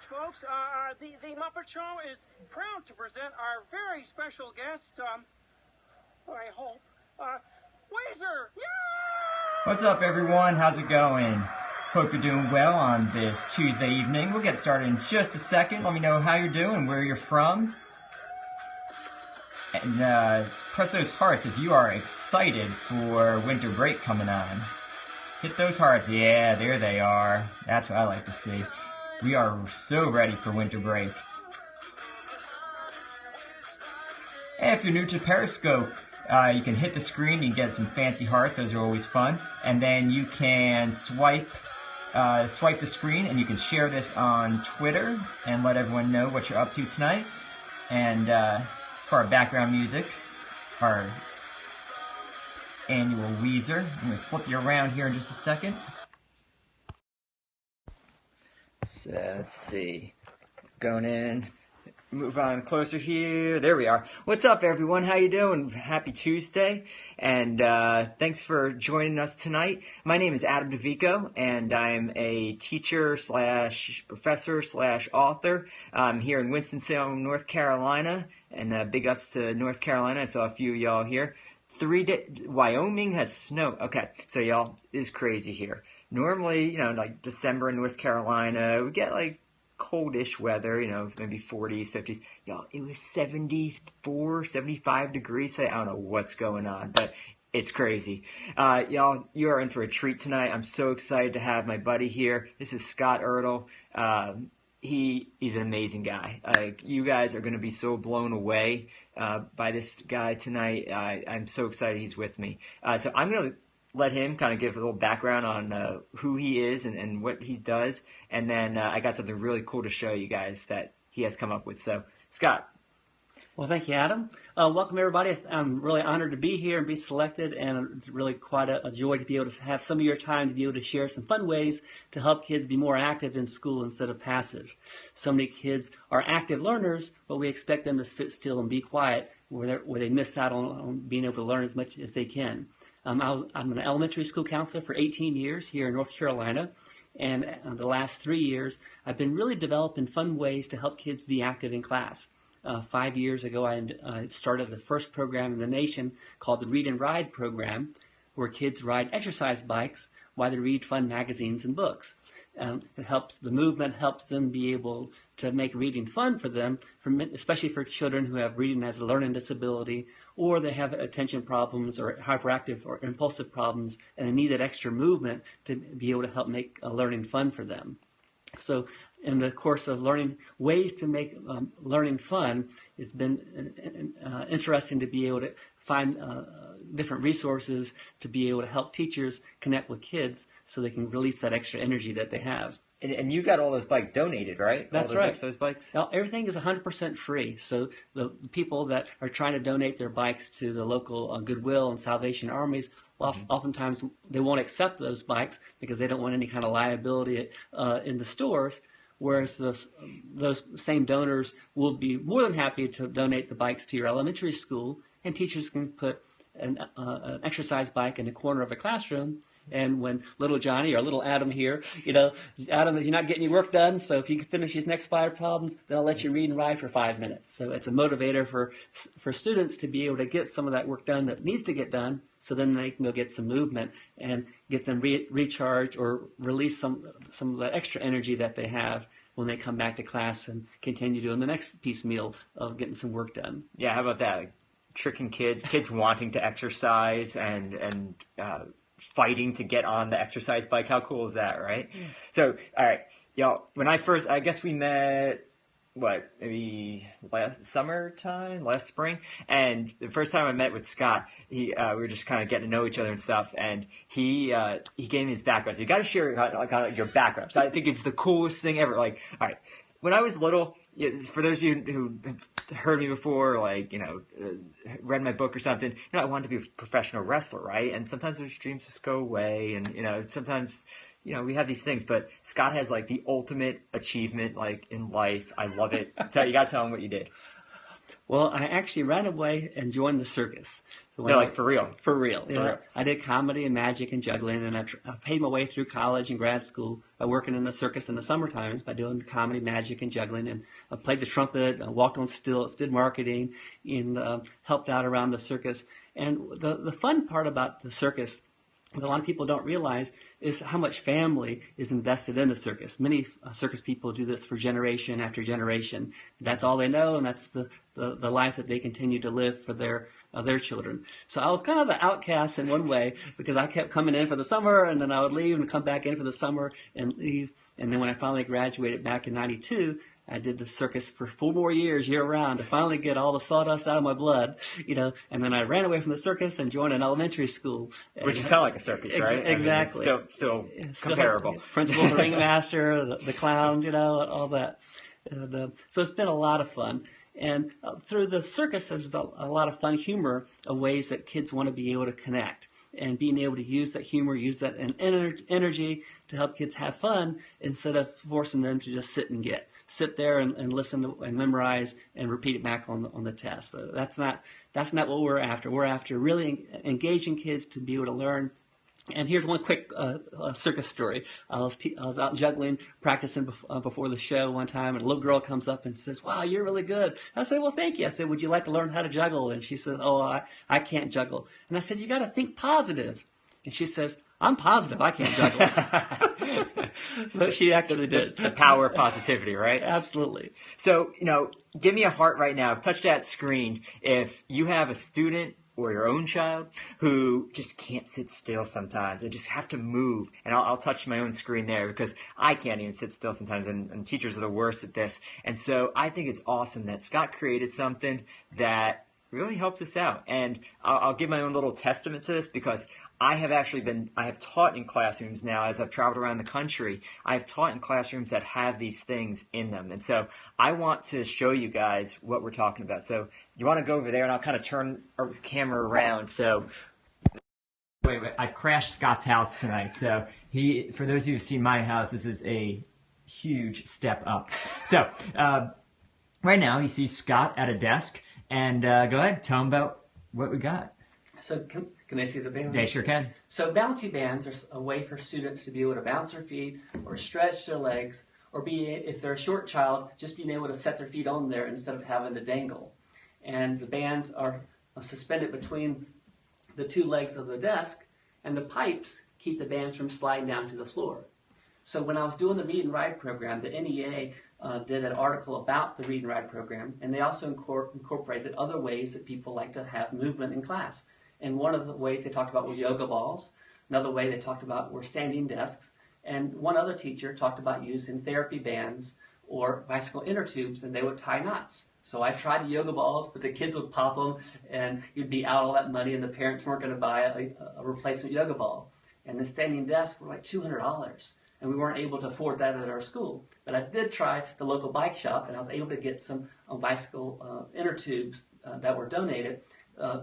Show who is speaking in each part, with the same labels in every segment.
Speaker 1: folks. The Muppet Show is proud to present our very special guest, I hope, Weezer. Yeah!
Speaker 2: What's up, everyone? How's it going? Hope you're doing well on this Tuesday evening. We'll get started in just a second. Let me know how you're doing, where you're from. And press those hearts if you are excited for winter break coming on. Hit those hearts. Yeah, there they are. That's what I like to see. We are so ready for winter break. And if you're new to Periscope, you can hit the screen and get some fancy hearts. Those are always fun. And then you can swipe the screen, and you can share this on Twitter and let everyone know what you're up to tonight. And for our background music, our annual Weezer. I'm going to flip you around here in just a second. So let's see. Going in. Move on closer here. There we are. What's up, everyone? How you doing? Happy Tuesday, and thanks for joining us tonight. My name is Adam Dovico, and I'm a teacher / professor / author. I'm here in Winston-Salem, North Carolina, and big ups to North Carolina. I saw a few of y'all here. Wyoming has snow. Okay, so y'all, it's crazy here. Normally, like December in North Carolina, we get like coldish weather, maybe 40s, 50s. Y'all, it was 74, 75 degrees today. I don't know what's going on, but it's crazy. Y'all, you are in for a treat tonight. I'm so excited to have my buddy here. This is Scott Ertl. He's an amazing guy. You guys are going to be so blown away by this guy tonight. I'm so excited he's with me. So I'm going to let him kind of give a little background on who he is and what he does. And then I got something really cool to show you guys that he has come up with. So, Scott.
Speaker 3: Well, thank you, Adam. Welcome, everybody. I'm really honored to be here and be selected, and it's really quite a joy to be able to have some of your time to be able to share some fun ways to help kids be more active in school instead of passive. So many kids are active learners, but we expect them to sit still and be quiet where they miss out on being able to learn as much as they can. I'm an elementary school counselor for 18 years here in North Carolina, and the last 3 years I've been really developing fun ways to help kids be active in class. 5 years ago, I started the first program in the nation called the Read and Ride program, where kids ride exercise bikes while they read fun magazines and books. The movement helps them be able to make reading fun for them, especially for children who have reading as a learning disability, or they have attention problems or hyperactive or impulsive problems, and they need that extra movement to be able to help make learning fun for them. So in the course of learning ways to make learning fun, it's been interesting to be able to find different resources to be able to help teachers connect with kids so they can release that extra energy that they have.
Speaker 2: And you got all those bikes donated, right?
Speaker 3: That's
Speaker 2: all those
Speaker 3: right.
Speaker 2: Exercise bikes?
Speaker 3: Now, everything is 100% free. So the people that are trying to donate their bikes to the local Goodwill and Salvation Armies, oftentimes they won't accept those bikes because they don't want any kind of liability in the stores. Whereas those same donors will be more than happy to donate the bikes to your elementary school, and teachers can put an exercise bike in the corner of a classroom. And when little Johnny or little Adam here, Adam, you're not getting your work done, so if you can finish these next 5 problems, then I'll let you read and ride for 5 minutes. So it's a motivator for students to be able to get some of that work done that needs to get done, so then they can go get some movement and get them recharged or release some of that extra energy that they have when they come back to class and continue doing the next piecemeal of getting some work done.
Speaker 2: Yeah, how about that? Like, tricking kids wanting to exercise and fighting to get on the exercise bike. How cool is that, right? Yeah. So, all right, y'all, when I guess we met, maybe last spring? And the first time I met with Scott, we were just kind of getting to know each other and stuff, and he gave me his background. So you got to share your background. So I think it's the coolest thing ever. Like, all right, when I was little, for those of you who have heard me before, read my book or something, I wanted to be a professional wrestler, right? And sometimes those dreams just go away, and sometimes we have these things. But Scott has the ultimate achievement in life. I love it. You got to tell him what you did.
Speaker 3: Well, I actually ran away and joined the circus.
Speaker 2: No, like for real.
Speaker 3: For real.
Speaker 2: For real.
Speaker 3: I did comedy and magic and juggling, and I paid my way through college and grad school by working in the circus in the summer times by doing comedy, magic, and juggling. And I played the trumpet, walked on stilts, did marketing, and helped out around the circus. And the fun part about the circus that a lot of people don't realize is how much family is invested in the circus. Many circus people do this for generation after generation. That's all they know, and that's the life that they continue to live for their children. So I was kind of the outcast in one way because I kept coming in for the summer and then I would leave and come back in for the summer and leave. And then when I finally graduated back in '92, I did the circus for 4 more years, year round, to finally get all the sawdust out of my blood, and then I ran away from the circus and joined an elementary school.
Speaker 2: Which is kind of like a circus, right?
Speaker 3: Exactly.
Speaker 2: I mean, still comparable.
Speaker 3: Principals, the ringmaster, the clowns, all that. And, so it's been a lot of fun. And through the circus, there's a lot of fun humor of ways that kids want to be able to connect. And being able to use that humor, use that energy to help kids have fun instead of forcing them to just sit there and listen to, and memorize and repeat it back on the test. So that's not what we're after. We're after really engaging kids to be able to learn. And here's one quick circus story. I was out juggling, practicing before the show one time, and a little girl comes up and says, "Wow, you're really good." I said, "Well, thank you." I said, "Would you like to learn how to juggle?" And she says, "Oh, I can't juggle." And I said, "You got to think positive." And she says, "I'm positive I can't juggle." But she actually did.
Speaker 2: The power of positivity, right?
Speaker 3: Absolutely.
Speaker 2: So, give me a heart right now. Touch that screen if you have a student or your own child who just can't sit still sometimes. They just have to move. And I'll touch my own screen there because I can't even sit still sometimes, and teachers are the worst at this. And so I think it's awesome that Scott created something that really helps us out. And I'll give my own little testament to this because I have taught in classrooms now as I've traveled around the country. I've taught in classrooms that have these things in them. And so I want to show you guys what we're talking about. So you want to go over there and I'll kind of turn our camera around. So wait, I've crashed Scott's house tonight. So for those of you who've seen my house, this is a huge step up. So right now he sees Scott at a desk. And go ahead, tell him about what we got.
Speaker 3: So can they see the band?
Speaker 2: They sure can.
Speaker 3: So bouncy bands are a way for students to be able to bounce their feet or stretch their legs, or if they're a short child, just being able to set their feet on there instead of having to dangle. And the bands are suspended between the 2 legs of the desk, and the pipes keep the bands from sliding down to the floor. So when I was doing the Read and Ride program, the NEA did an article about the Read and Ride program, and they also incorporated other ways that people like to have movement in class. And one of the ways they talked about were yoga balls. Another way they talked about were standing desks. And one other teacher talked about using therapy bands or bicycle inner tubes, and they would tie knots. So I tried the yoga balls, but the kids would pop them, and you'd be out all that money, and the parents weren't going to buy a replacement yoga ball. And the standing desks were like $200, and we weren't able to afford that at our school. But I did try the local bike shop, and I was able to get some bicycle inner tubes that were donated.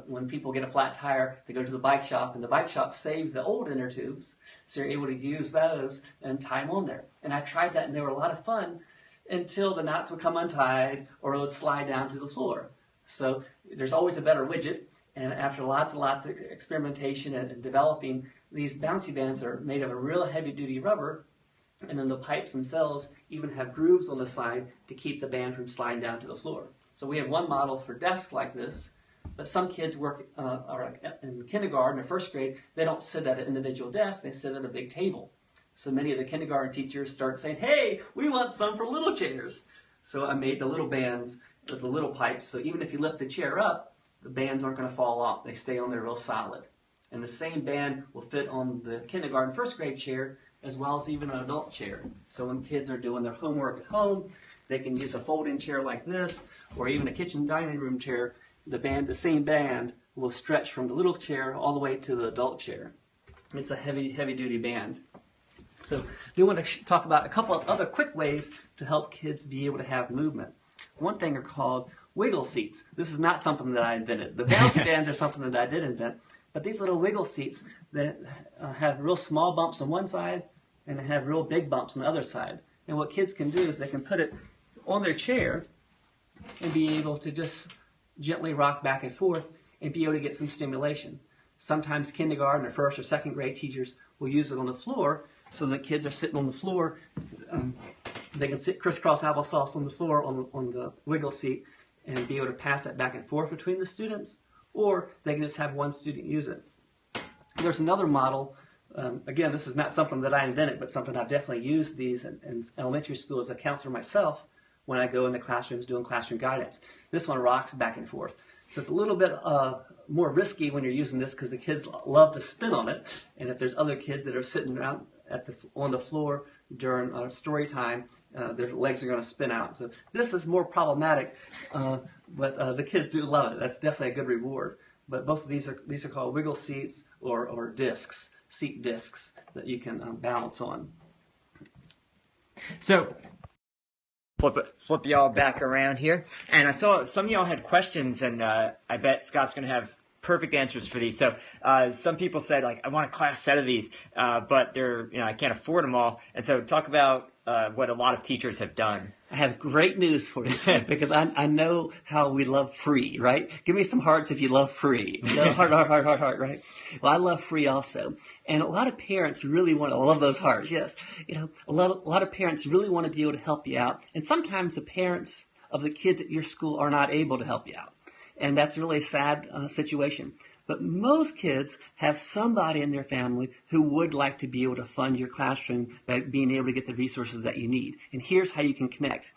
Speaker 3: When people get a flat tire, they go to the bike shop, and the bike shop saves the old inner tubes, so you're able to use those and tie them on there. And I tried that, and they were a lot of fun until the knots would come untied or it would slide down to the floor. So there's always a better widget, and after lots and lots of experimentation and developing, these bouncy bands are made of a real heavy-duty rubber, and then the pipes themselves even have grooves on the side to keep the band from sliding down to the floor. So we have one model for desks like this, but some kids work in kindergarten or first grade, they don't sit at an individual desk, they sit at a big table. So many of the kindergarten teachers start saying, "Hey, we want some for little chairs." So I made the little bands with the little pipes, so even if you lift the chair up, the bands aren't going to fall off. They stay on there real solid. And the same band will fit on the kindergarten first grade chair as well as even an adult chair. So when kids are doing their homework at home, they can use a folding chair like this or even a kitchen dining room chair. The same band will stretch from the little chair all the way to the adult chair. It's a heavy duty band. So I do want to talk about a couple of other quick ways to help kids be able to have movement. One thing are called wiggle seats. This is not something that I invented. The bouncy bands are something that I did invent. But these little wiggle seats that have real small bumps on one side and have real big bumps on the other side. And what kids can do is they can put it on their chair and be able to just gently rock back and forth. and be able to get some stimulation. Sometimes kindergarten or first or second grade teachers will use it on the floor, so the kids are sitting on the floor. They can sit crisscross applesauce on the floor on the wiggle seat and be able to pass that back and forth between the students, or they can just have one student use it. There's another model. Again, this is not something that I invented, but something I've definitely used these in elementary school as a counselor myself when I go into classrooms doing classroom guidance. This one rocks back and forth. So it's a little bit more risky when you're using this because the kids love to spin on it. And if there's other kids that are sitting around on the floor during story time, their legs are going to spin out. So this is more problematic, but the kids do love it. That's definitely a good reward. But both of these are called wiggle seats or discs, seat discs that you can balance on.
Speaker 2: So flip y'all back around here, and I saw some of y'all had questions, and I bet Scott's going to have perfect answers for these. So some people said, like, I want a class set of these, but they're, I can't afford them all. And so talk about what a lot of teachers have done.
Speaker 3: I have great news for you because I know how we love free, right? Give me some hearts if you love free. Heart, right? Well, I love free also. And a lot of parents really want to love those hearts, yes. A lot of parents really want to be able to help you out. And sometimes the parents of the kids at your school are not able to help you out. And that's really a sad situation. But most kids have somebody in their family who would like to be able to fund your classroom by being able to get the resources that you need. And here's how you can connect.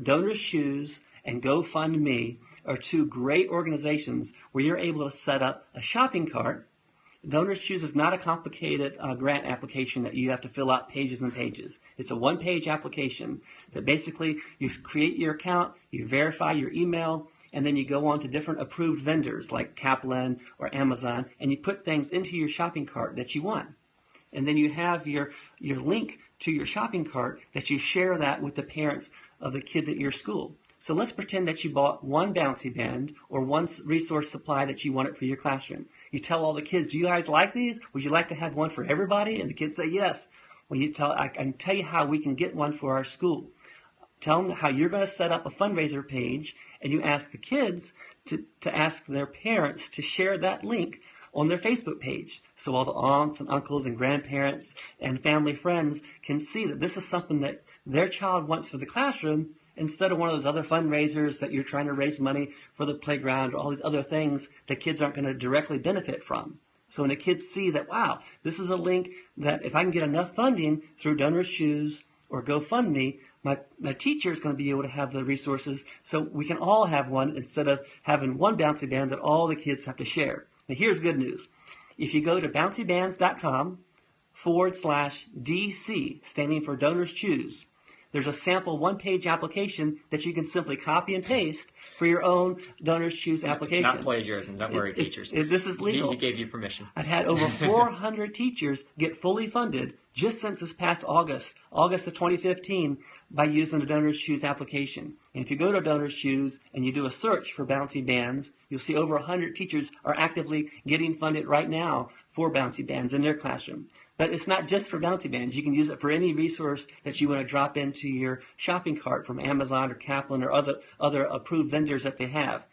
Speaker 3: Donors Choose and GoFundMe are two great organizations where you're able to set up a shopping cart. Donors Choose is not a complicated grant application that you have to fill out pages and pages. It's a one-page application that basically you create your account, you verify your email, and then you go on to different approved vendors like Kaplan or Amazon, and you put things into your shopping cart that you want. And then you have your link to your shopping cart that you share that with the parents of the kids at your school. So let's pretend that you bought one Bouncy Band or one resource supply that you wanted for your classroom. You tell all the kids, do you guys like these? Would you like to have one for everybody? And the kids say yes. Well, I can tell you how we can get one for our school. Tell them how you're going to set up a fundraiser page, and you ask the kids to ask their parents to share that link on their Facebook page. So all the aunts and uncles and grandparents and family friends can see that this is something that their child wants for the classroom instead of one of those other fundraisers that you're trying to raise money for the playground or all these other things that kids aren't going to directly benefit from. So when the kids see that, wow, this is a link that if I can get enough funding through Donors Choose or GoFundMe, my teacher is going to be able to have the resources so we can all have one instead of having one Bouncy Band that all the kids have to share. Now here's good news. If you go to bouncybands.com/DC, standing for Donors Choose, there's a sample one-page application that you can simply copy and paste for your own Donors Choose application.
Speaker 2: Not plagiarism. Don't worry, teachers.
Speaker 3: This is legal.
Speaker 2: He gave you permission.
Speaker 3: I've had over 400 teachers get fully funded just since this past August of 2015, by using the Donors Choose application. And if you go to Donors Choose and you do a search for Bouncy Bands, you'll see over 100 teachers are actively getting funded right now for Bouncy Bands in their classroom. But it's not just for Bouncy Bands. You can use it for any resource that you want to drop into your shopping cart from Amazon or Kaplan or other approved vendors that they have.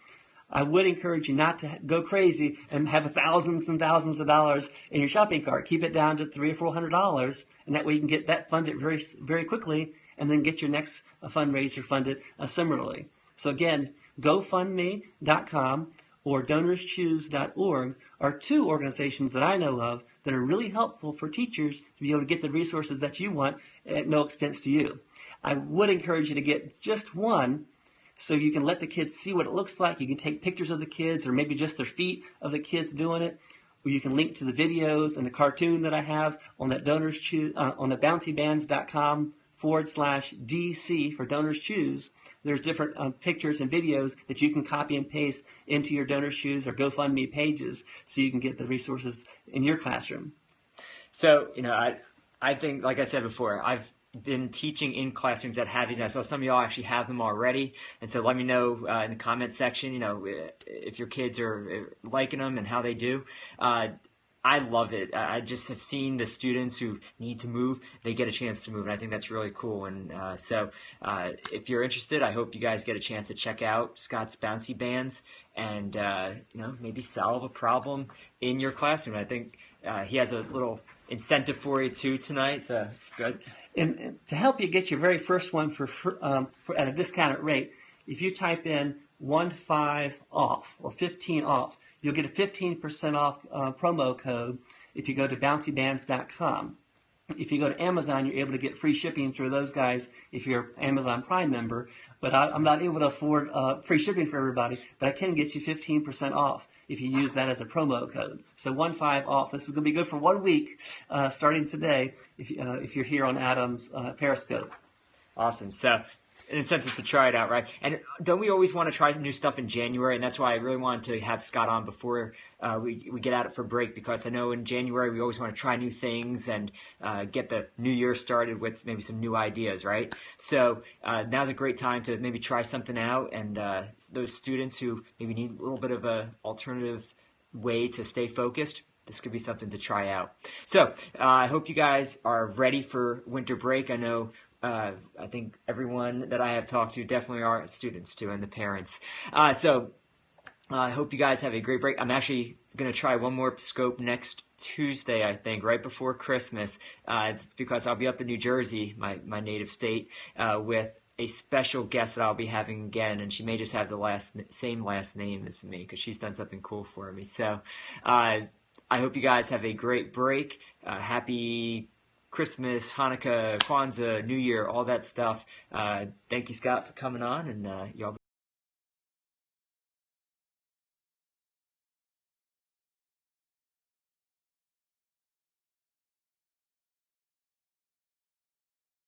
Speaker 3: I would encourage you not to go crazy and have thousands and thousands of dollars in your shopping cart. Keep it down to $300 or $400, and that way you can get that funded very, very quickly, and then get your next fundraiser funded similarly. So again, GoFundMe.com or DonorsChoose.org are two organizations that I know of that are really helpful for teachers to be able to get the resources that you want at no expense to you. I would encourage you to get just one, so you can let the kids see what it looks like. You can take pictures of the kids or maybe just their feet of the kids doing it. Or you can link to the videos and the cartoon that I have on that Donors Choose, on the bouncybands.com/DC for Donors Choose. There's different pictures and videos that you can copy and paste into your Donors Choose or GoFundMe pages so you can get the resources in your classroom.
Speaker 2: So, I think, like I said before, I've been teaching in classrooms that have these. I saw some of y'all actually have them already, and so let me know in the comment section, if your kids are liking them and how they do. I I love it. I just have seen the students who need to move, they get a chance to move, and I think that's really cool. And so if you're interested, I hope you guys get a chance to check out Scott's Bouncy Bands and maybe solve a problem in your classroom. I think he has a little incentive for you too tonight, so good.
Speaker 3: And to help you get your very first one for at a discounted rate, if you type in 15 off or 15 off, you'll get a 15% off promo code if you go to bouncybands.com. If you go to Amazon, you're able to get free shipping through those guys if you're an Amazon Prime member. But I'm not able to afford free shipping for everybody, but I can get you 15% off if you use that as a promo code. So 15 off. This is going to be good for 1 week starting today if you're here on Adam's Periscope.
Speaker 2: Awesome. So an incentive to try it out, right? And don't we always want to try some new stuff in January? And that's why I really wanted to have Scott on before we get out for break, because I know in January we always want to try new things and get the new year started with maybe some new ideas, right? So now's a great time to maybe try something out, and those students who maybe need a little bit of an alternative way to stay focused, this could be something to try out. So I hope you guys are ready for winter break. I know I think everyone that I have talked to definitely are students too, and the parents. So I hope you guys have a great break. I'm actually going to try one more scope next Tuesday, I think, right before Christmas. It's because I'll be up in New Jersey, my native state, with a special guest that I'll be having again, and she may just have the same last name as me because she's done something cool for me. So I hope you guys have a great break. Happy Christmas, Hanukkah, Kwanzaa, New Year, all that stuff. Thank you, Scott, for coming on, and y'all